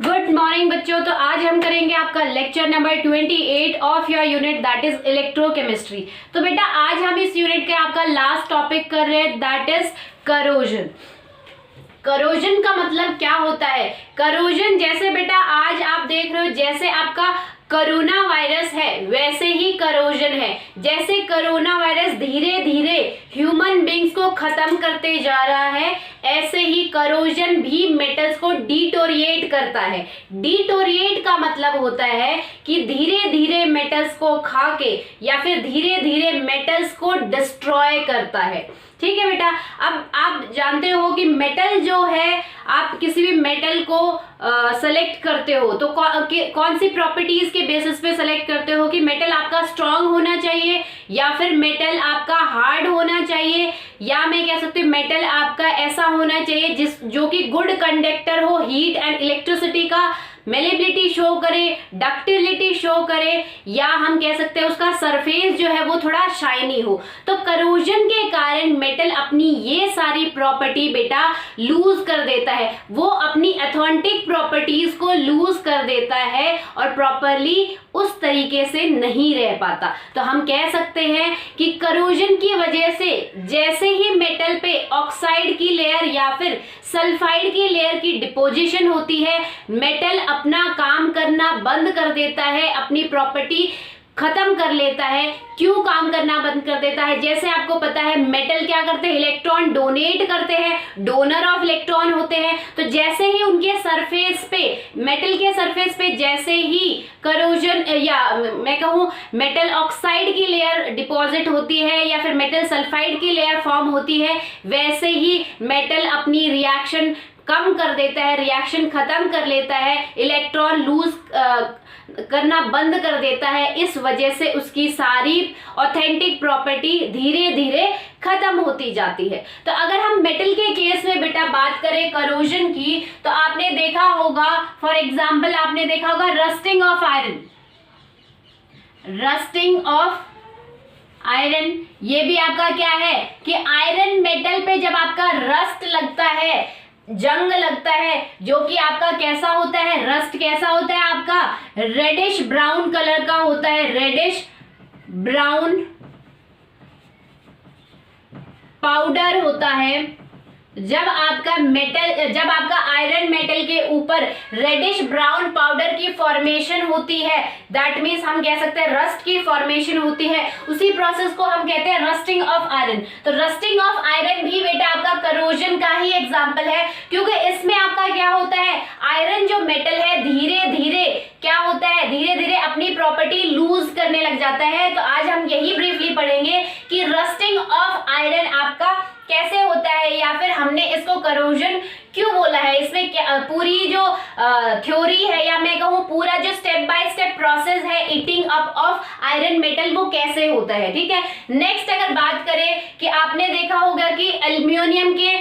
Good morning बच्चों। तो आज हम करेंगे आपका lecture number 28 of your unit that is electrochemistry. तो बेटा आज हम इस यूनिट का आपका लास्ट टॉपिक कर रहे हैं दैट इज करोजन। करोजन का मतलब क्या होता है? करोजन जैसे बेटा आज आप देख रहे हो जैसे आपका कोरोना वायरस है वैसे ही करोजन है। जैसे कोरोना वायरस धीरे धीरे ह्यूमन बींग्स को खत्म करते जा रहा है ऐसे ही करोजन भी मेटल्स को डिटोरिएट करता है। डिटोरिएट का मतलब होता है कि धीरे धीरे मेटल्स को खा के या फिर धीरे धीरे मेटल्स को डिस्ट्रॉय करता है। ठीक है बेटा। अब आप जानते हो कि मेटल जो है आप किसी भी मेटल को सेलेक्ट करते हो तो कौन सी प्रॉपर्टीज के बेसिस पे सेलेक्ट करते हो कि मेटल आपका स्ट्रांग होना चाहिए या फिर मेटल आपका हार्ड होना चाहिए या मैं कह सकती हूँ मेटल आपका ऐसा होना चाहिए जो कि गुड कंडक्टर हो, हीट एंड इलेक्ट्रिसिटी का मेलेबिलिटी शो करे, डक्टिलिटी शो करे, या हम कह सकते हैं उसका सरफेस जो है वो थोड़ा शाइनी हो। तो करोजन के कारण मेटल अपनी ये सारी प्रॉपर्टी बेटा लूज कर देता है, वो अपनी ऑथेंटिक प्रॉपर्टीज को लूज कर देता है और प्रॉपरली उस तरीके से नहीं रह पाता। तो हम कह सकते हैं कि करोजन की वजह से जैसे ही मेटल पे ऑक्साइड की लेयर या फिर सल्फाइड की लेयर की डिपोजिशन होती है मेटल अपना काम करना बंद कर देता है, अपनी प्रॉपर्टी खत्म कर लेता है। क्यों काम करना बंद कर देता है? जैसे आपको पता है मेटल क्या करते हैं, इलेक्ट्रॉन डोनेट करते हैं, डोनर ऑफ इलेक्ट्रॉन होते हैं। तो जैसे ही उनके सरफेस पे मेटल के सरफेस पे जैसे ही करोजन या मैं कहूँ मेटल ऑक्साइड की लेयर डिपॉजिट होती है या फिर मेटल सल्फाइड की लेयर फॉर्म होती है वैसे ही मेटल अपनी रिएक्शन कम कर देता है, रिएक्शन खत्म कर लेता है, इलेक्ट्रॉन लूज करना बंद कर देता है। इस वजह से उसकी सारी ऑथेंटिक प्रॉपर्टी धीरे धीरे खत्म होती जाती है। तो अगर हम मेटल के केस में बेटा बात करें करोजन की तो आपने देखा होगा फॉर एग्जांपल आपने देखा होगा rusting of iron. Rusting of iron ये भी आपका क्या है कि आयरन मेटल पे जब आपका रस्ट लगता है, जंग लगता है, जो कि आपका कैसा होता है, रस्ट कैसा होता है आपका रेडिश ब्राउन कलर का होता है, रेडिश ब्राउन पाउडर होता है। जब आपका आयरन मेटल के ऊपर रेडिश ब्राउन पाउडर की फॉर्मेशन होती है दैट मीन्स हम कह सकते हैं रस्ट की फॉर्मेशन होती है, उसी प्रोसेस को हम कहते हैं रस्टिंग ऑफ आयरन। तो रस्टिंग ऑफ आयरन भी बेटा आपका करोजन का ही एग्जांपल है क्योंकि इसमें आपका क्या होता है आयरन जो मेटल है धीरे धीरे क्या होता है धीरे धीरे अपनी प्रॉपर्टी लूज करने लग जाता है। तो आज हम यही ब्रीफली पढ़ेंगे कि रस्टिंग ऑफ आयरन आपका कैसे होता है या फिर हमने इसको करोजन क्यों बोला है, इसमें क्या पूरी जो थ्योरी है या मैं कहूँ पूरा जो स्टेप बाय स्टेप प्रोसेस है eating up of iron metal वो कैसे होता है। ठीक है। नेक्स्ट अगर बात करें कि आपने देखा होगा कि एल्यूमिनियम के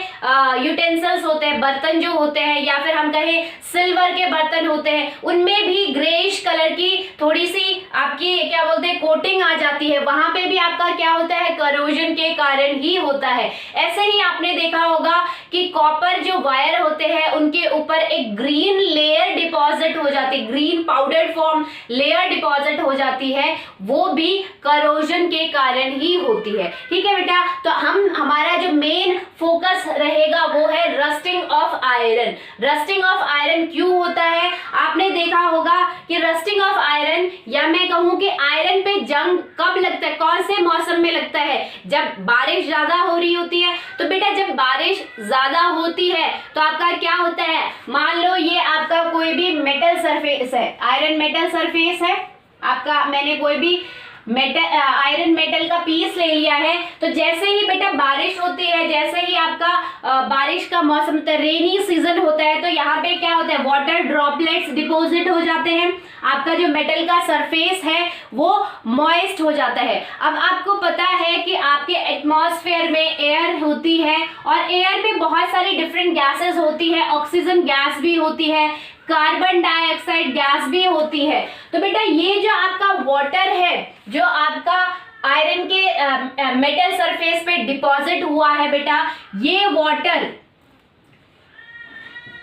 यूटेंसिल्स होते हैं, बर्तन जो होते हैं या फिर हम कहें सिल्वर के बर्तन होते हैं, उनमें भी ग्रेइश कलर की थोड़ी सी आपकी क्या बोलते हैं कोटिंग आ जाती है, वहां पे भी आपका क्या होता है करोजन के कारण ही होता है। ऐसे ही आपने देखा होगा कि कॉपर जो वायर होते हैं उनके ऊपर एक ग्रीन लेयर डिपॉजिट हो जाती है, green powder form layer deposit हो जाती है, वो भी करोजन के कारण ही होती है। ठीक है बेटा। तो हमारा जो मेन फोकस रहेगा वो है rusting of iron. Rusting of iron क्यों होता है? आपने देखा होगा कि रस्टिंग ऑफ आयरन या मैं कहूं कि आयरन पे जंग कब लगता है, कौन से मौसम में लगता है? जब बारिश ज्यादा हो रही होती है। तो बेटा जब बारिश ज्यादा होती है तो आपका क्या होता है, मान लो ये आपका कोई भी मेटल सरफेस है, आयरन मेटल सरफेस है आपका, मैंने कोई भी आयरन मेटल का पीस ले लिया है। तो जैसे ही बेटा बारिश होती है, जैसे ही आपका बारिश का मौसम होता है, रेनी सीजन होता है, तो यहाँ पे क्या होता है वाटर ड्रॉपलेट्स डिपॉजिट हो जाते हैं, आपका जो मेटल का सरफेस है वो मॉइस्ट हो जाता है। अब आपको पता है कि आपके एटमॉस्फेयर में एयर होती है और एयर में बहुत सारी डिफरेंट गैसेस होती है, ऑक्सीजन गैस भी होती है, कार्बन डाइऑक्साइड गैस भी होती है। तो बेटा ये जो आपका वाटर है जो आपका आयरन के मेटल सरफेस पे डिपॉजिट हुआ है बेटा, ये वाटर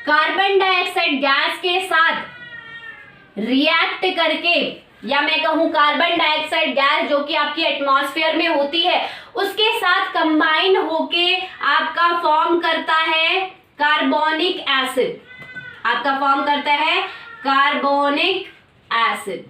कार्बन डाइऑक्साइड गैस के साथ रिएक्ट करके, या मैं कहूं कार्बन डाइऑक्साइड गैस जो कि आपकी एटमॉस्फेयर में होती है उसके साथ कंबाइन होके आपका फॉर्म करता है कार्बोनिक एसिड, आपका फॉर्म करता है कार्बोनिक एसिड।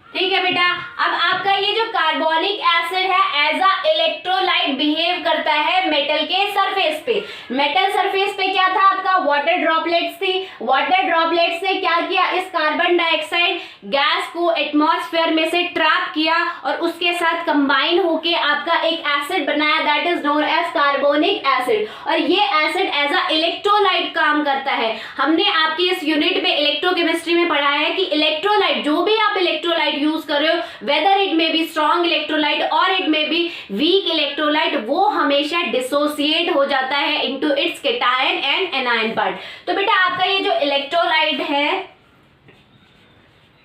ठीक है बेटा, अब आपका ये जो कार्बोनिक एसिड है एज अ इलेक्ट्रोलाइट बिहेव करता है मेटल के सरफेस पे। मेटल सरफेस पे क्या था आपका, वाटर ड्रॉपलेट्स थी। वाटर ड्रॉपलेट्स ने क्या किया, इस कार्बन डाइऑक्साइड गैस को एटमॉस्फेयर में से ट्रैप किया और उसके साथ कंबाइन होके आपका एक एसिड बनाया, that is known as carbonic acid. और ये एसिड एज अ इलेक्ट्रोलाइट काम करता है। हमने आपकी इस यूनिट में इलेक्ट्रोकेमिस्ट्री में पढ़ा है कि इलेक्ट्रोलाइट, जो भी आप इलेक्ट्रोलाइट यूज कर रहे हो, whether it may be strong electrolyte और it may be weak electrolyte, वो हमेशा डिसोसिएट हो जाता है into its cation and anion part. तो बेटा आपका ये जो इलेक्ट्रोलाइट है,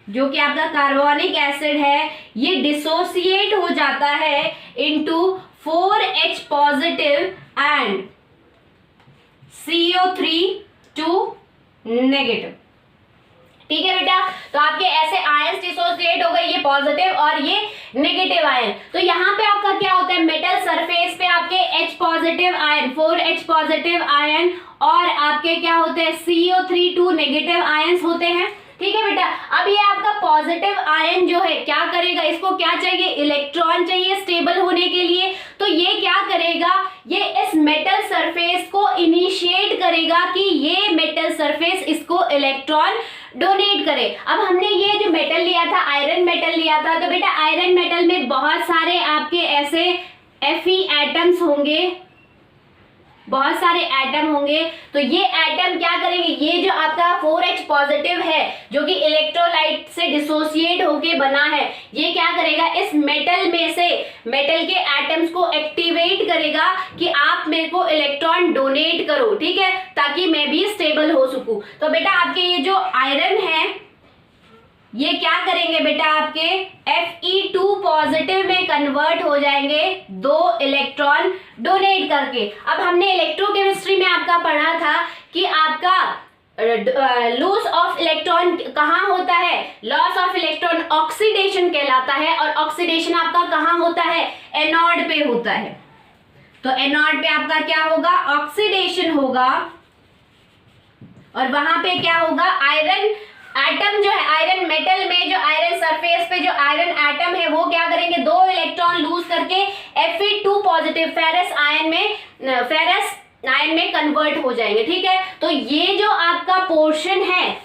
जो कि आपका कार्बोनिक एसिड है, ये डिसोसिएट हो जाता है into 4H positive and CO3 negative. ठीक है बेटा, तो आपके ऐसे आयंस डिसोसिएट हो गए, ये पॉजिटिव और ये नेगेटिव आयन। तो यहाँ पे आपका क्या होता है, मेटल सरफेस पे आपके H positive ion, 4H positive ion और आपके क्या होते हैं, CO3 नेगेटिव आयंस होते हैं। ठीक है बेटा, अब ये आपका पॉजिटिव आयन जो है क्या करेगा, इसको क्या चाहिए, इलेक्ट्रॉन चाहिए स्टेबल होने के लिए। तो ये क्या करेगा, ये इस मेटल सरफेस को इनिशिएट करेगा कि ये मेटल सरफेस इसको इलेक्ट्रॉन डोनेट करे। अब हमने ये जो मेटल लिया था, आयरन मेटल लिया था, तो बेटा आयरन मेटल में बहुत सारे आपके ऐसे Fe एटम्स होंगे, बहुत सारे एटम होंगे। तो ये एटम क्या करेंगे, ये जो आपका 4H पॉजिटिव है जो कि इलेक्ट्रोलाइट से डिसोसिएट होके बना है, ये क्या करेगा, इस मेटल में से मेटल के एटम्स को एक्टिवेट करेगा कि आप मेरे को इलेक्ट्रॉन डोनेट करो, ठीक है, ताकि मैं भी स्टेबल हो सकूं। तो बेटा आपके ये जो आयरन है ये क्या करेंगे बेटा, आपके Fe2 पॉजिटिव में कन्वर्ट हो जाएंगे 2 इलेक्ट्रॉन डोनेट करके। अब हमने इलेक्ट्रोकेमिस्ट्री में आपका पढ़ा था कि आपका लॉस ऑफ इलेक्ट्रॉन कहाँ होता है, लॉस ऑफ इलेक्ट्रॉन ऑक्सीडेशन कहलाता है। और ऑक्सीडेशन आपका कहाँ होता है, एनोड पे होता है। तो एनोड पे आपका क्या होगा, ऑक्सीडेशन होगा और वहां पे क्या होगा, आयरन एटम जो है, आयरन मेटल में जो आयरन सरफेस पे जो आयरन एटम है वो क्या करेंगे, 2 इलेक्ट्रॉन लूज करके Fe2 पॉजिटिव फेरस आयन में कन्वर्ट हो जाएंगे। ठीक है, तो ये जो आपका पोर्शन है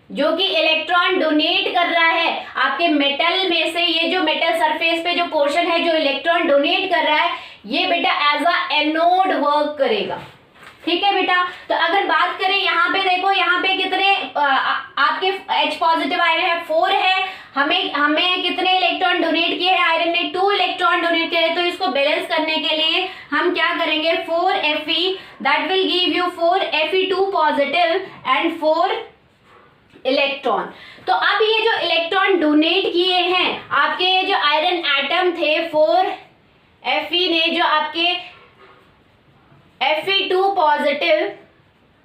जो कि इलेक्ट्रॉन डोनेट कर रहा है आपके मेटल में से, ये जो मेटल सरफेस पे जो पोर्शन है जो इलेक्ट्रॉन डोनेट कर रहा है, ये बेटा एज अ एनोड वर्क करेगा। ठीक है बेटा, तो अगर बात करें यहाँ पे देखो, यहाँ पे कितने आपके H पॉजिटिव आयरन है, 4 है। हमें कितने इलेक्ट्रॉन डोनेट किए हैं, आयरन ने 2 इलेक्ट्रॉन डोनेट किए हैं। तो इसको बैलेंस करने के लिए हम क्या करेंगे, 4Fe, that will give you 4Fe2 positive and 4 electron. तो अब ये जो इलेक्ट्रॉन डोनेट किए हैं आपके ये जो आयरन एटम थे 4Fe ने, जो आपके Fe2 पॉजिटिव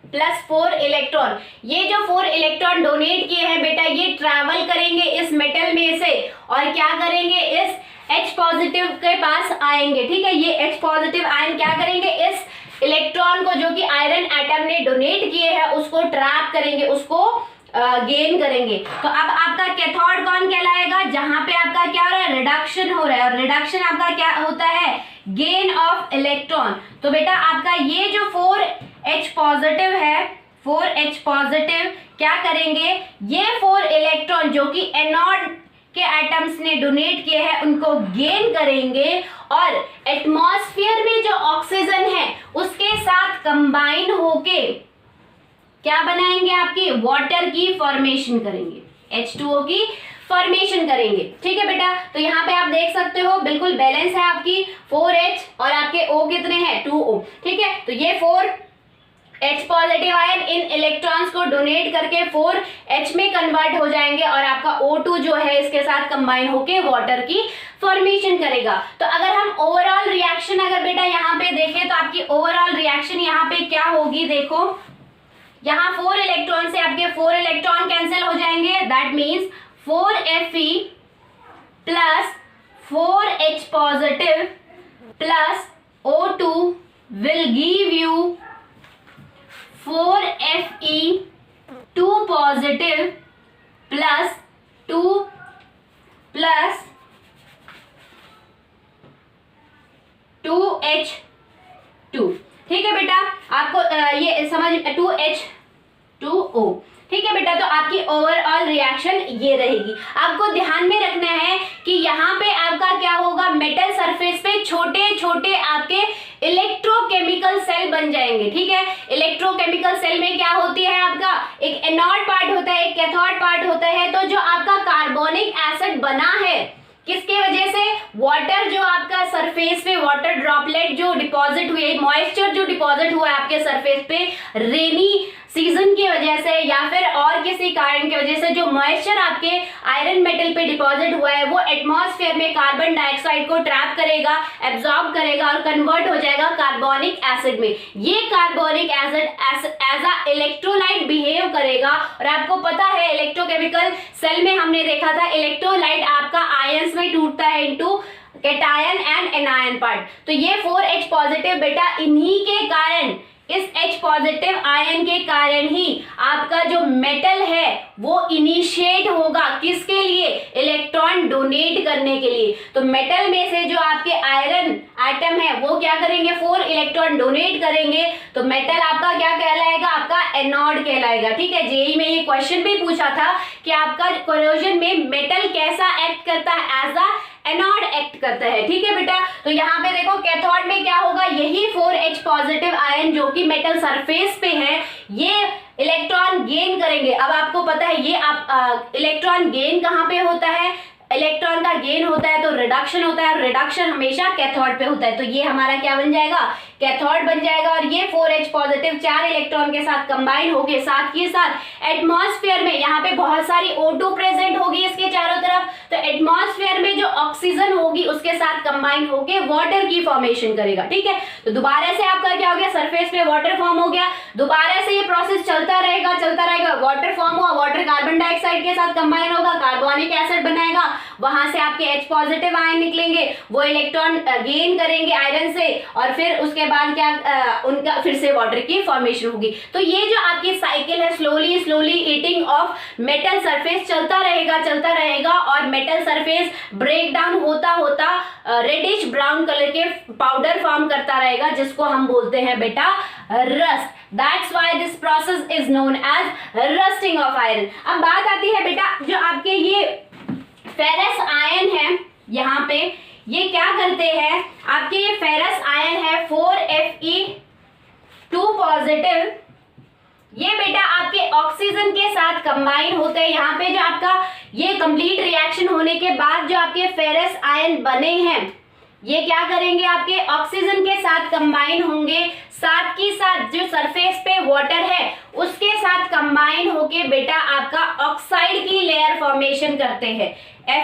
प्लस 4 इलेक्ट्रॉन, ये जो 4 इलेक्ट्रॉन डोनेट किए हैं बेटा, ये ट्रैवल करेंगे इस मेटल में से और क्या करेंगे, इस H पॉजिटिव के पास आएंगे। ठीक है, ये H पॉजिटिव आयन क्या करेंगे, इस इलेक्ट्रॉन को जो कि आयरन एटम ने डोनेट किए हैं उसको ट्रैप करेंगे, उसको गेन करेंगे। तो अब आपका कैथोड कौन कहलाएगा, जहां पे आपका क्या हो रहा है, रिडक्शन हो रहा है। और रिडक्शन आपका क्या होता है, गेन ऑफ इलेक्ट्रॉन। तो बेटा आपका ये जो 4H पॉजिटिव है, 4H पॉजिटिव क्या करेंगे, ये 4 इलेक्ट्रॉन जो कि एनोड के एटम्स ने डोनेट किए हैं उनको गेन करेंगे और एटमॉस्फेयर में जो ऑक्सीजन है उसके साथ कंबाइन होके क्या बनाएंगे, आपकी वाटर की फॉर्मेशन करेंगे, H2O की फॉर्मेशन करेंगे। ठीक है बेटा, तो यहाँ पे आप देख सकते हो बिल्कुल बैलेंस है आपकी 4H और आपके O कितने हैं, 2O। ठीक है, तो ये 4H पॉजिटिव आयन इन इलेक्ट्रॉन्स को डोनेट करके 4H में कन्वर्ट हो जाएंगे और आपका O2 जो है इसके साथ कंबाइन होके वाटर की फॉर्मेशन करेगा। तो अगर हम ओवरऑल रिएक्शन अगर बेटा यहाँ पे देखें तो आपकी ओवरऑल रिएक्शन यहाँ पे क्या होगी, देखो यहाँ 4 इलेक्ट्रॉन से आपके 4 इलेक्ट्रॉन कैंसिल हो जाएंगे, that means 4Fe plus 4H positive plus O2 will give you 4Fe2 positive plus 2 plus 2H2। ठीक है बेटा, आपको ये समझ 2H2O। ठीक है बेटा, तो आपकी ओवरऑल रिएक्शन ये रहेगी। आपको ध्यान में रखना है कि यहाँ पे आपका क्या होगा, मेटल सरफेस पे छोटे छोटे आपके इलेक्ट्रोकेमिकल सेल बन जाएंगे। ठीक है, इलेक्ट्रोकेमिकल सेल में क्या होती है, आपका एक एनोड पार्ट होता है, एक कैथोड पार्ट होता है। तो जो आपका कार्बोनिक एसिड बना है किसके वजह से, वाटर जो आपका सरफेस पे वाटर ड्रॉपलेट जो डिपॉजिट हुए, मॉइस्चर जो डिपॉजिट हुआ है आपके सरफेस पे रेनी सीजन की वजह से या फिर और किसी कारण की वजह से, जो मॉइस्चर आपके आयरन मेटल पे डिपॉजिट हुआ है वो एटमॉस्फेयर में कार्बन डाइऑक्साइड को ट्रैप करेगा, एब्जॉर्ब करेगा और कन्वर्ट हो जाएगा कार्बोनिक एसिड में। ये carbonic acid as a electrolyte behave करेगा। और आपको पता है इलेक्ट्रोकेमिकल सेल में हमने देखा था इलेक्ट्रोलाइट आपका आयंस में टूटता है into cation and anion part. तो ये 4H पॉजिटिव बेटा इन्हीं के कारण, इस H पॉजिटिव आयन के कारण ही आपका जो मेटल है वो इनिशिएट होगा, किसके लिए, इलेक्ट्रॉन डोनेट करने के लिए। तो मेटल में से जो आपके आयरन एटम है वो क्या करेंगे, 4 इलेक्ट्रॉन डोनेट करेंगे। तो मेटल आपका क्या कहलाएगा, आपका एनोड कहलाएगा। ठीक है, जेईई में ये क्वेश्चन भी पूछा था कि आपका कोरोजन में मेटल कैसा एक्ट करता है, एज अ एनोड एक्ट करता है। ठीक है बेटा, तो यहाँ पे देखो कैथोड में क्या होगा, यही 4H पॉजिटिव आयन जो कि मेटल सरफेस पे है ये इलेक्ट्रॉन गेन करेंगे। अब आपको पता है ये आप इलेक्ट्रॉन गेन कहाँ पे होता है, इलेक्ट्रॉन का गेन होता है तो रिडक्शन होता है, और रिडक्शन हमेशा कैथोड पे होता है। तो ये हमारा क्या बन जाएगा, कैथोड बन जाएगा। और ये 4H पॉजिटिव 4 इलेक्ट्रॉन के साथ कंबाइन होके साथ ही साथ एटमॉस्फेयर में यहाँ पे बहुत सारी O2 प्रेजेंट होगी इसके चारों तरफ। तो एटमॉस्फेयर में जो ऑक्सीजन होगी उसके साथ कंबाइन होके वाटर की फॉर्मेशन करेगा। ठीक है, तो दोबारा से आपका क्या हो गया, सरफेस पे वाटर फॉर्म हो गया। दोबारा से ये प्रोसेस चलता रहेगा, वाटर फॉर्म हुआ, वाटर कार्बन डाइऑक्साइड के साथ कंबाइन होगा, कार्बोनिक एसिड बनाएगा, वहां से आपके H पॉजिटिव आयन निकलेंगे, वो इलेक्ट्रॉन गेन करेंगे आयरन से, और फिर उसके बाद क्या उनका फिर से वाटर की फॉर्मेशन होगी। तो ये जो आपकी साइकिल है slowly slowly eating of metal surface चलता रहेगा और मेटल सरफेस ब्रेक डाउन होता होता रेडिश ब्राउन कलर के पाउडर फॉर्म करता रहेगा, जिसको हम बोलते हैं बेटा rust. That's why this process is known as rusting of iron. अब बात आती है बेटा जो आपके ये फेरस आयन है, यहाँ पे ये क्या करते हैं, आपके ये फेरस आयन है 4Fe2 पॉजिटिव, ये बेटा आपके ऑक्सीजन के साथ कंबाइन होते हैं। यहाँ पे जो आपका ये कंप्लीट रिएक्शन होने के बाद जो आपके फेरस आयन बने हैं ये क्या करेंगे, आपके ऑक्सीजन के साथ कंबाइन होंगे, साथ ही साथ जो सरफेस पे वाटर है उसके साथ कंबाइन होके बेटा आपका ऑक्साइड की लेयर फॉर्मेशन करते हैं,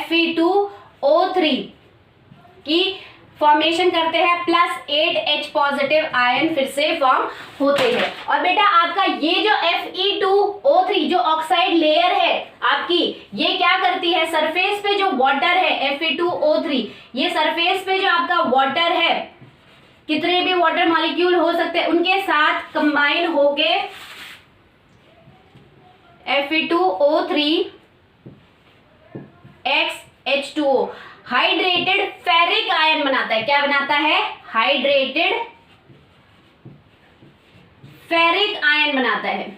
Fe2O3 की फॉर्मेशन करते हैं, प्लस 8H पॉजिटिव आयन फिर से फॉर्म होते हैं। और बेटा आपका ये जो Fe2O3 जो ऑक्साइड लेयर है आपकी, ये क्या करती है, सरफेस पे जो वाटर है Fe2O3, ये सरफेस पे जो आपका वाटर है, कितने भी वाटर मॉलिक्यूल हो सकते हैं उनके साथ कंबाइन होके Fe2O3 H2O hydrated ferric ion बनाता है। क्या बनाता है, हाइड्रेटेड फेरिक आयन बनाता है,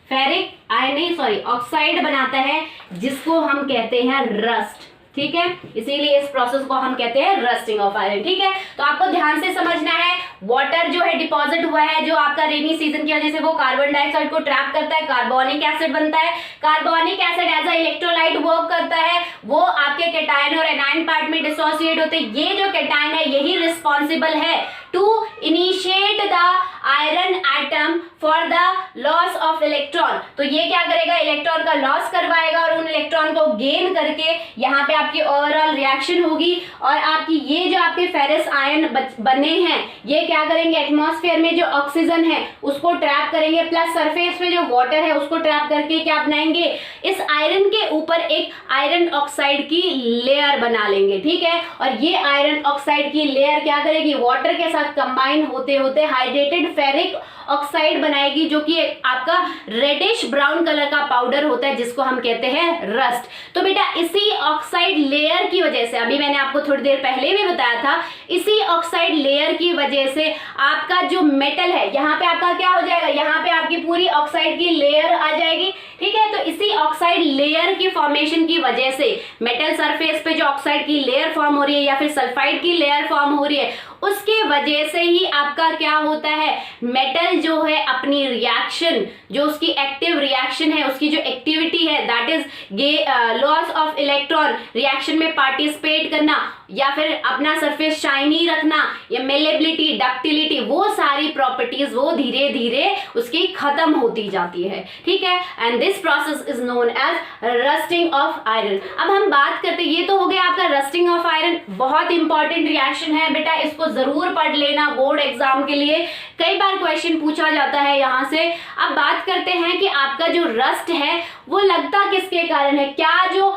फेरिक आयन नहीं सॉरी ऑक्साइड बनाता है, जिसको हम कहते हैं रस्ट। ठीक है, इसीलिए इस प्रोसेस को हम कहते हैं रस्टिंग ऑफ आयरन। ठीक है, तो आपको ध्यान से समझना है, वाटर जो है डिपॉजिट हुआ है जो आपका रेनी सीजन की वजह से वो कार्बन डाइऑक्साइड को ट्रैप करता है, कार्बोनिक एसिड बनता है, carbonic acid as a electrolyte work करता है, वो आपके कैटायन और एनायन पार्ट में डिसोसिएट होते हैं। ये जो कैटायन है यही रिस्पॉन्सिबल है to initiate the iron atom for the loss of electron, तो ये क्या करेगा, इलेक्ट्रॉन का लॉस करवाएगा और उन इलेक्ट्रॉन को गेन करके यहाँ पे आपकी ओवरऑल रिएक्शन होगी और आपकी ये जो आपके फेरस आयन बने हैं ये क्या करेंगे, एटमॉस्फेयर में जो ऑक्सीजन है उसको ट्रैप करेंगे, प्लस सरफेस पे जो वाटर है उसको ट्रैप करके क्या बनाएंगे, इस आयरन के ऊपर एक आयरन ऑक्साइड की लेयर बना लेंगे। ठीक है, और ये आयरन ऑक्साइड की लेयर क्या करेगी, वाटर के साथ कंबाइन होते होते हाइड्रेटेड फेरिक ऑक्साइड बनाएगी, जो कि आपका रेडिश ब्राउन कलर का पाउडर होता है जिसको हम कहते हैं रस्ट। तो बेटा इसी ऑक्साइड लेयर की वजह से, अभी मैंने आपको थोड़ी देर पहले भी बताया था, इसी ऑक्साइड लेयर की वजह से आपका जो मेटल है यहाँ पे आपका क्या हो जाएगा, यहाँ पे आपकी पूरी ऑक्साइड की लेयर आ जाएगी। ठीक है, तो इसी ऑक्साइड लेयर की फॉर्मेशन की वजह से मेटल सरफेस पे जो ऑक्साइड की लेयर फॉर्म हो रही है या फिर सल्फाइड की लेयर फॉर्म हो रही है, उसके वजह से ही आपका क्या होता है, मेटल जो है अपनी रिएक्शन, जो उसकी एक्टिव रिएक्शन है, उसकी जो एक्टिविटी है that is loss of electron, reaction में पार्टिसिपेट करना या फिर अपना सरफेस शाइनी रखना या मेलेबिलिटी, डक्टिलिटी, वो सारी प्रॉपर्टीज वो धीरे धीरे उसकी खत्म होती जाती है। ठीक है, and this process is known as rusting of iron. अब हम बात करते, ये तो हो गया आपका रस्टिंग ऑफ आयरन, बहुत इंपॉर्टेंट रिएक्शन है बेटा, इसको जरूर पढ़ लेना बोर्ड एग्जाम के लिए, कई बार क्वेश्चन पूछा जाता है यहां से। अब बात करते हैं कि आपका जो रस्ट है वो लगता किसके कारण है, क्या जो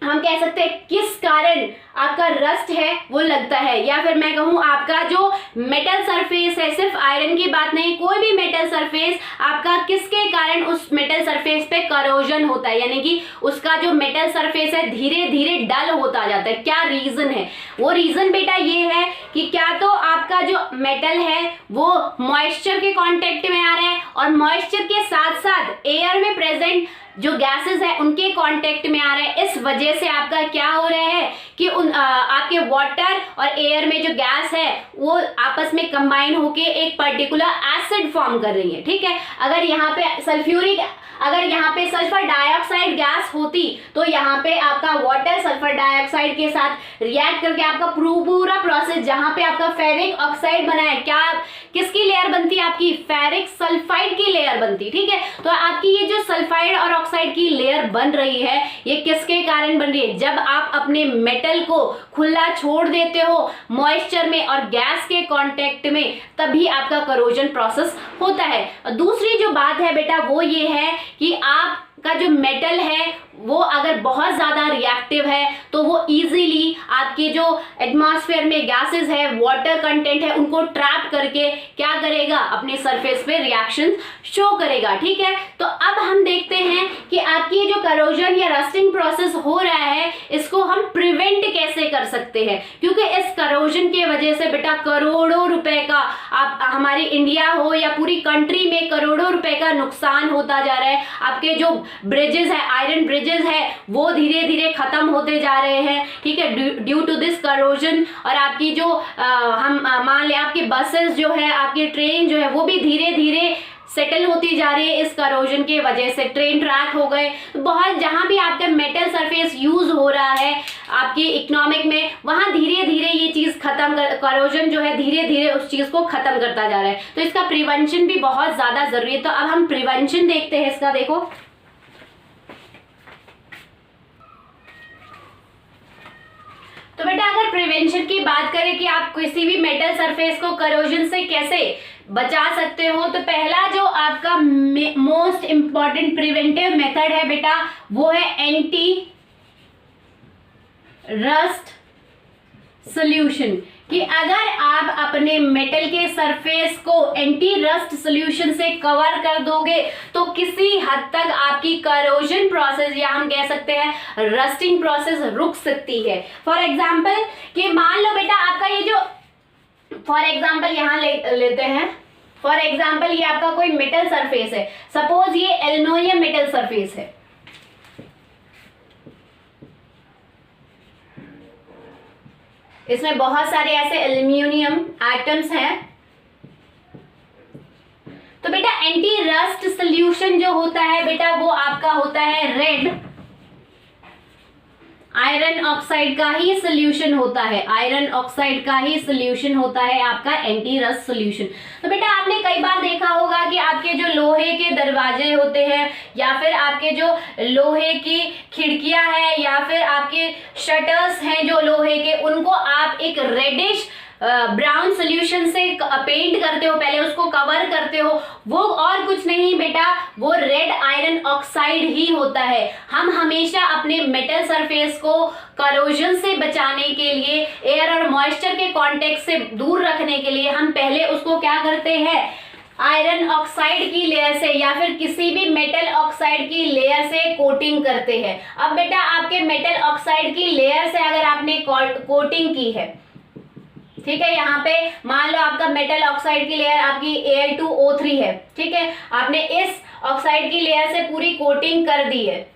हम कह सकते हैं किस कारण आपका रस्ट है वो लगता है, या फिर मैं कहूं आपका जो मेटल सरफेस है, सिर्फ आयरन की बात नहीं, कोई भी मेटल सरफेस आपका किसके कारण उस मेटल सरफेस पे करोजन होता है, यानी कि उसका जो मेटल सरफेस है धीरे धीरे डल होता जाता है, क्या रीजन है, वो रीजन बेटा ये है कि क्या तो आपका जो मेटल है वो मॉइस्चर के कांटेक्ट में आ रहा है और मॉइस्चर के साथ साथ एयर में प्रेजेंट जो गैसेस है उनके कांटेक्ट में आ रहे हैं, इस वजह से आपका क्या हो रहा है कि आपके वाटर और एयर में जो गैस है वो आपस में कंबाइन होके एक पर्टिकुलर एसिड फॉर्म कर रही है। ठीक है, अगर यहाँ पे सल्फर डाइऑक्साइड गैस होती तो यहाँ पे आपका वाटर सल्फर डाइऑक्साइड के साथ रिएक्ट करके आपका पूरा प्रोसेस, जहाँ पे आपका फेरिक ऑक्साइड बना है, क्या किसकी लेयर बनती है, आपकी फेरिक सल्फाइड की लेयर बनती। ठीक है, तो आपकी ये जो सल्फाइड और ऑक्साइड की लेयर बन रही है ये किसके कारण बन रही है, जब आप अपने मेटल को खुला छोड़ देते हो मॉइस्चर में और गैस के कांटेक्ट में, तभी आपका करोजन प्रोसेस होता है। और दूसरी जो बात है बेटा वो ये है कि आपका जो मेटल है वो अगर बहुत ज्यादा रिएक्टिव है तो वो इजीली आपके जो एटमॉस्फेयर में गैसेस है, वाटर कंटेंट है, उनको ट्रैप करके क्या करेगा, अपने सरफेस पे रिएक्शन शो करेगा। ठीक है, तो अब हम देखते हैं कि आपकी जो करोजन या रस्टिंग प्रोसेस हो रहा है इसको हम प्रिवेंट कैसे कर सकते हैं, क्योंकि इस करोजन के वजह से बेटा करोड़ों रुपए का, आप हमारी इंडिया हो या पूरी कंट्री में करोड़ों रुपए का नुकसान होता जा रहा है। आपके जो ब्रिजेस है, आयरन ब्रिजेस है, वो धीरे धीरे खत्म होते जा रहे हैं। ठीक है, ड्यू टू दिस करोजन। और आपकी जो हम मान ले आपकी बसेस जो है, आपकी ट्रेन जो है वो भी धीरे धीरे सेटल होती जा रही है इस करोजन के वजह से, ट्रेन ट्रैक हो गए, बहुत जहां भी आपका मेटल सरफेस यूज हो रहा है आपकी इकोनॉमिक में, वहां धीरे धीरे ये चीज करोजन जो है धीरे धीरे उस चीज को खत्म करता जा रहा है। तो इसका प्रिवेंशन भी बहुत ज्यादा जरूरी है। तो अब हम प्रिवेंशन देखते हैं इसका। देखो तो बेटा अगर प्रिवेंशन की बात करें कि आप किसी भी मेटल सरफेस को करोजन से कैसे बचा सकते हो, तो पहला जो आपका मोस्ट इंपॉर्टेंट प्रिवेंटिव मेथड है बेटा वो है एंटी रस्ट सोल्यूशन, कि अगर आप अपने मेटल के सरफेस को एंटी रस्ट सोल्यूशन से कवर कर दोगे तो किसी हद तक आपकी करोजन प्रोसेस या हम कह सकते हैं रस्टिंग प्रोसेस रुक सकती है। फॉर एग्जांपल कि मान लो बेटा आपका ये जो, फॉर एग्जांपल यहां लेते हैं, फॉर एग्जांपल ये आपका कोई मेटल सरफेस है, सपोज ये एल्युमिनियम मेटल सरफेस है, इसमें बहुत सारे ऐसे एल्युमिनियम एटम्स हैं। तो बेटा एंटी रस्ट सोल्यूशन जो होता है बेटा वो आपका होता है रेड आयरन ऑक्साइड का ही सोल्यूशन होता है, आयरन ऑक्साइड का ही सोल्यूशन होता है आपका एंटी रस्ट सोल्यूशन। तो बेटा आपने कई बार देखा होगा कि आपके हैं, या फिर आपके जो लोहे की खिड़कियां हैं, या फिर आपके शटर्स हैं जो लोहे के, उनको आप एक रेडिश ब्राउन सोल्यूशन से पेंट करते हो, पहले उसको कवर करते हो, वो और कुछ नहीं बेटा, वो रेड आयरन ऑक्साइड ही होता है। हम हमेशा अपने मेटल सरफेस को करोजन से बचाने के लिए, एयर और मॉइस्चर के कांटेक्ट से दूर रखने के लिए हम पहले उसको क्या करते हैं, आयरन ऑक्साइड की लेयर से या फिर किसी भी मेटल ऑक्साइड की लेयर से कोटिंग करते हैं। अब बेटा आपके मेटल ऑक्साइड की लेयर से अगर आपने कोटिंग की है, ठीक है, यहाँ पे मान लो आपका मेटल ऑक्साइड की लेयर आपकी Al2O3 है, ठीक है, आपने इस ऑक्साइड की लेयर से पूरी कोटिंग कर दी है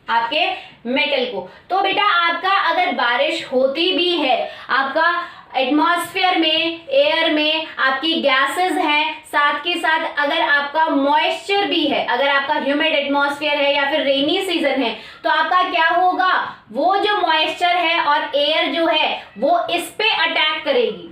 आपके मेटल को, तो बेटा आपका अगर बारिश होती भी है, आपका एटमॉस्फेयर में, एयर में आपकी गैसेस हैं, साथ के साथ अगर आपका मॉइस्चर भी है, अगर आपका ह्यूमिड एटमॉस्फेयर है या फिर रेनी सीजन है, तो आपका क्या होगा, वो जो मॉइस्चर है और एयर जो है वो इस पे अटैक करेगी।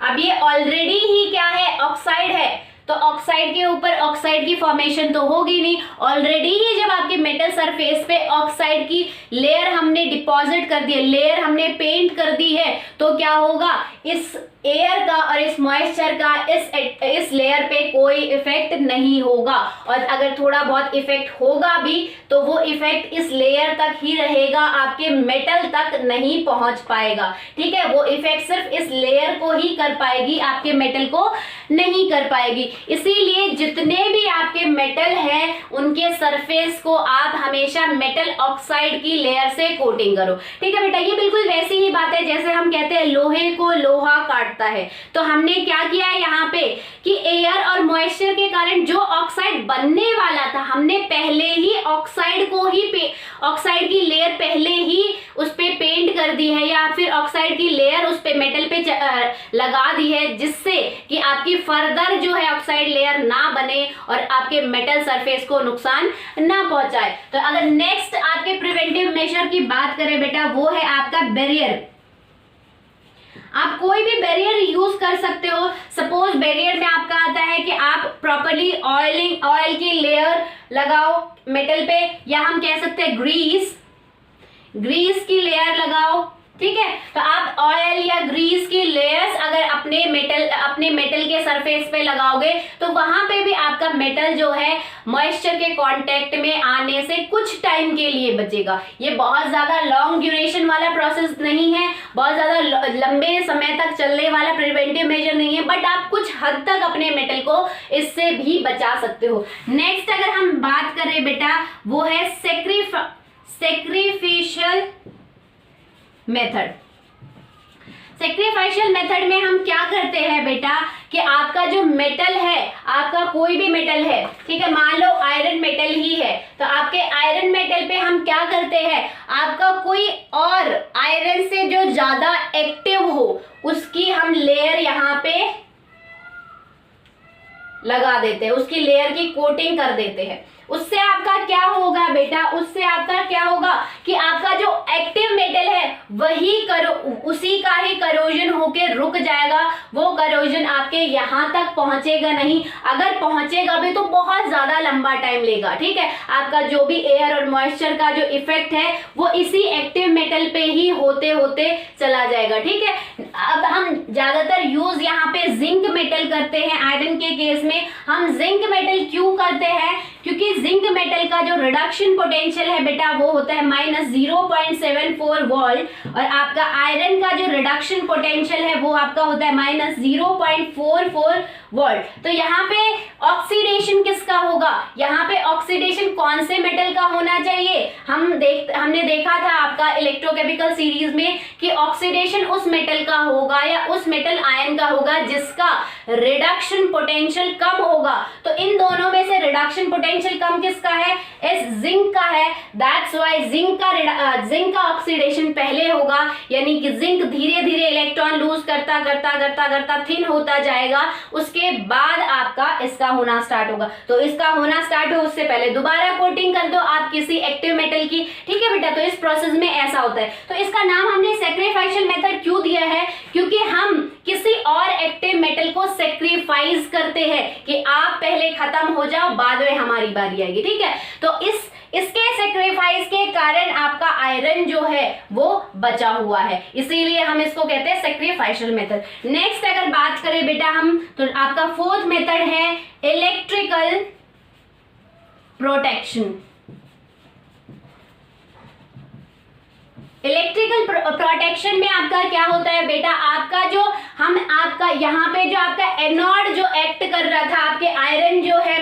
अब ये ऑलरेडी ही क्या है, ऑक्साइड है, तो ऑक्साइड के ऊपर ऑक्साइड की फॉर्मेशन तो होगी नहीं, ऑलरेडी ही जब आपके मेटल सरफेस पे ऑक्साइड की लेयर हमने डिपॉजिट कर दी है, लेयर हमने पेंट कर दी है, तो क्या होगा, इस एयर का और इस मॉइस्चर का इस लेयर पे कोई इफेक्ट नहीं होगा, और अगर थोड़ा बहुत इफेक्ट होगा भी तो वो इफेक्ट इस लेयर तक ही रहेगा, आपके मेटल तक नहीं पहुंच पाएगा, ठीक है, वो इफेक्ट सिर्फ इस लेयर को ही कर पाएगी, आपके मेटल को नहीं कर पाएगी। इसीलिए जितने भी आपके मेटल हैं उनके सरफेस को आप हमेशा मेटल ऑक्साइड की लेयर से कोटिंग करो, ठीक है बेटा। ये बिल्कुल वैसी ही बात है जैसे हम कहते हैं लोहे को लोहा काटता है, तो हमने क्या किया है यहाँ पे कि एयर और मॉइस्चर के कारण जो ऑक्साइड बनने वाला था, हमने पहले ही ऑक्साइड को ही ऑक्साइड की लेयर पहले ही उस पे पेंट कर दी है, या फिर ऑक्साइड की लेयर उस पे मेटल पे लगा दी है, जिससे कि आपकी फर्दर जो है ऑक्साइड लेयर ना बने और आपके मेटल सरफेस को नुकसान ना पहुंचाए। तो अगर नेक्स्ट आपके प्रिवेंटिव मेजर की बात करें बेटा, वो है आपका बैरियर। आप कोई भी बैरियर यूज कर सकते हो। सपोज बैरियर में आपका आता है कि आप प्रॉपरली ऑयल की लेयर लगाओ मेटल पे, या हम कह सकते हैं ग्रीस की लेयर लगाओ, ठीक है। तो आप ऑयल या ग्रीस की लेयर्स अगर अपने मेटल के सरफेस पे लगाओगे तो वहां पे भी आपका मेटल जो है मॉइस्चर के कांटेक्ट में आने से कुछ टाइम के लिए बचेगा। ये बहुत ज्यादा लॉन्ग ड्यूरेशन वाला प्रोसेस नहीं है, बहुत ज्यादा लंबे समय तक चलने वाला प्रिवेंटिव मेजर नहीं है, बट आप कुछ हद तक अपने मेटल को इससे भी बचा सकते हो। नेक्स्ट अगर हम बात करें बेटा, वो है सैक्रिफिशियल मेथड। सैक्रिफिशियल मेथड में हम क्या करते हैं बेटा कि आपका जो मेटल है, आपका कोई भी मेटल है, ठीक है, मान लो आयरन मेटल ही है, तो आपके आयरन मेटल पे हम क्या करते हैं, आपका कोई और आयरन से जो ज्यादा एक्टिव हो उसकी हम लेयर यहाँ पे लगा देते हैं, उसकी लेयर की कोटिंग कर देते हैं। उससे आपका क्या होगा बेटा, उससे आपका क्या होगा कि आपका जो एक्टिव मेटल है वही उसी का ही करोजन होके रुक जाएगा, वो करोजन आपके यहाँ तक पहुंचेगा नहीं, अगर पहुंचेगा भी तो बहुत ज्यादा लंबा टाइम लेगा, ठीक है। आपका जो भी एयर और मॉइस्चर का जो इफेक्ट है वो इसी एक्टिव मेटल पे ही होते होते चला जाएगा, ठीक है। अब हम ज्यादातर यूज यहाँ पे जिंक मेटल करते हैं। आयरन के केस में हम जिंक मेटल क्यों करते हैं, क्योंकि जिंक मेटल का जो रिडक्शन पोटेंशियल है बेटा वो होता है -0.74 वोल्ट, और आपका आयरन का जो रिडक्शन पोटेंशियल है वो आपका होता है -0.44 वोल्ट। तो यहाँ पे ऑक्सीडेशन किसका होगा, यहाँ पे ऑक्सीडेशन कौन से मेटल का होना चाहिए, हमने देखा था आपका इलेक्ट्रोकेमिकल सीरीज में कि ऑक्सीडेशन उस मेटल का होगा या उस मेटल आयन का होगा जिसका रिडक्शन पोटेंशियल कम होगा। तो इन दोनों में से रिडक्शन पोटेंशियल कम किसका है, इस जिंक का है। दैट्स व्हाई जिंक का ऑक्सीडेशन पहले होगा, यानी कि जिंक धीरे धीरे इलेक्ट्रॉन लूज करता करता करता करता थिन होता जाएगा, उसके बाद आपका इसका होना स्टार्ट होगा। तो इसका होना स्टार्ट हो उससे पहले दोबारा कोटिंग कर दो आप किसी एक्टिव मेटल की, ठीक है बेटा। तो इस प्रोसेस में ऐसा होता है। तो इसका नाम हमने सैक्रिफिशियल मेथड क्यों दिया है, क्योंकि हम किसी और एक्टिव मेटल को सेक्रीफाइस करते हैं कि आप पहले खत्म हो जाओ, बाद में हमारी बारी आएगी, ठीक है। तो इसके सेक्रीफाइस के कारण आपका आयरन जो है वो बचा हुआ है, इसीलिए हम इसको कहते हैं सेक्रीफाइशियल मेथड। नेक्स्ट अगर बात करें बेटा हम, तो आपका फोर्थ मेथड है इलेक्ट्रिकल प्रोटेक्शन। इलेक्ट्रिकल प्रोटेक्शन में आपका क्या होता है बेटा, आपका जो आपका यहाँ पे जो आपका एनोड जो एक्ट कर रहा था, आपके आयरन जो है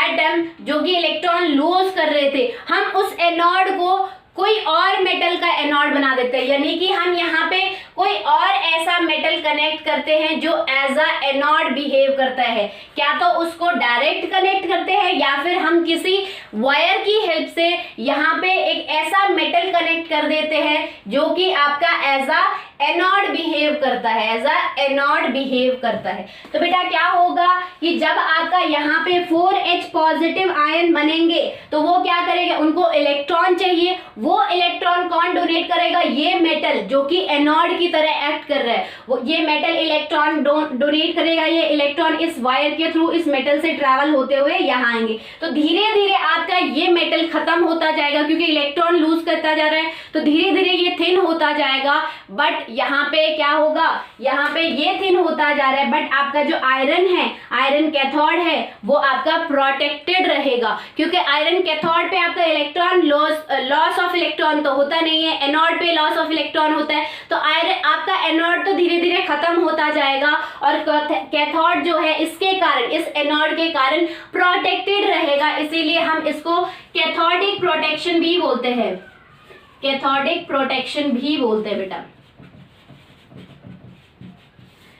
एटम जो कि इलेक्ट्रॉन लूज कर रहे थे, हम उस एनोड को कोई और मेटल का एनोड बना देते हैं, यानी कि हम यहाँ पे कोई और ऐसा मेटल कनेक्ट करते हैं जो एज अ एनोड बिहेव करता है। क्या तो उसको डायरेक्ट कनेक्ट करते हैं या फिर हम किसी वायर की हेल्प से यहाँ पे एक ऐसा मेटल कनेक्ट कर देते हैं जो कि आपका एज अ एनोड बिहेव करता है, एज अ एनोड बिहेव करता है। तो बेटा क्या होगा कि जब आपका यहाँ पे 4H पॉजिटिव आयन बनेंगे तो वो क्या करेगा, उनको इलेक्ट्रॉन चाहिए, वो इलेक्ट्रॉन कौन डोनेट करेगा, ये मेटल जो कि एनोड की तरह एक्ट कर रहा है, वो ये मेटल इलेक्ट्रॉन डोनेट करेगा। ये इलेक्ट्रॉन इस वायर के थ्रू इस मेटल से ट्रैवल होते हुए यहाँ आएंगे, तो धीरे धीरे आपका ये मेटल खत्म होता जाएगा क्योंकि इलेक्ट्रॉन लूज करता जा रहा है, तो धीरे धीरे ये थिन होता जाएगा। बट यहाँ पे क्या होगा, यहाँ पे ये थिन होता जा रहा है, बट आपका जो आयरन है, आयरन कैथोड है, वो आपका प्रोटेक्टेड रहेगा, क्योंकि आयरन कैथोड पे आपका इलेक्ट्रॉन लॉस ऑफ इलेक्ट्रॉन तो होता नहीं है, एनोड पे लॉस ऑफ इलेक्ट्रॉन होता है, तो आयरन आपका एनोड तो धीरे धीरे खत्म होता जाएगा और कैथोड जो है इसके कारण, इस एनोड के कारण प्रोटेक्टेड रहेगा, इसीलिए हम इसको कैथोडिक प्रोटेक्शन भी बोलते हैं, कैथोडिक प्रोटेक्शन भी बोलते हैं बेटा,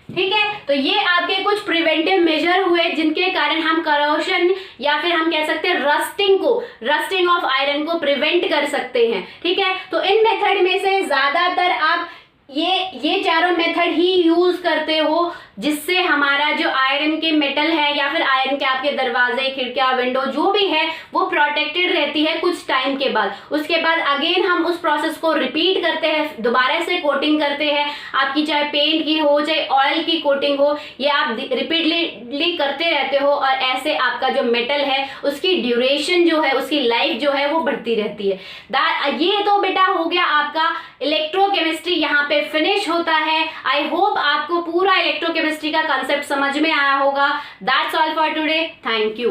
ठीक है। तो ये आपके कुछ प्रिवेंटिव मेजर हुए जिनके कारण हम करोशन या फिर हम कह सकते हैं रस्टिंग ऑफ आयरन को प्रिवेंट कर सकते हैं, ठीक है। तो इन मेथड में से ज्यादातर आप ये चारों मेथड ही यूज करते हो जिससे हमारा जो आयरन के मेटल है या फिर आयरन के आपके दरवाजे, खिड़कियां, विंडो जो भी है वो प्रोटेक्टेड रहती है कुछ टाइम के बाद। उसके बाद अगेन हम उस प्रोसेस को रिपीट करते हैं, दोबारा से कोटिंग करते हैं, आपकी चाहे पेंट की हो चाहे ऑयल की कोटिंग हो, ये आप रिपीटली करते रहते हो और ऐसे आपका जो मेटल है उसकी ड्यूरेशन जो है, उसकी लाइफ जो है वो बढ़ती रहती है। ये तो बेटा हो गया आपका इलेक्ट्रोकेमिस्ट्री, यहाँ पे फिनिश होता है। आई होप आपको पूरा इलेक्ट्रोकेमिस्ट्री का कंसेप्ट समझ में आया होगा। That's all for today, thank you.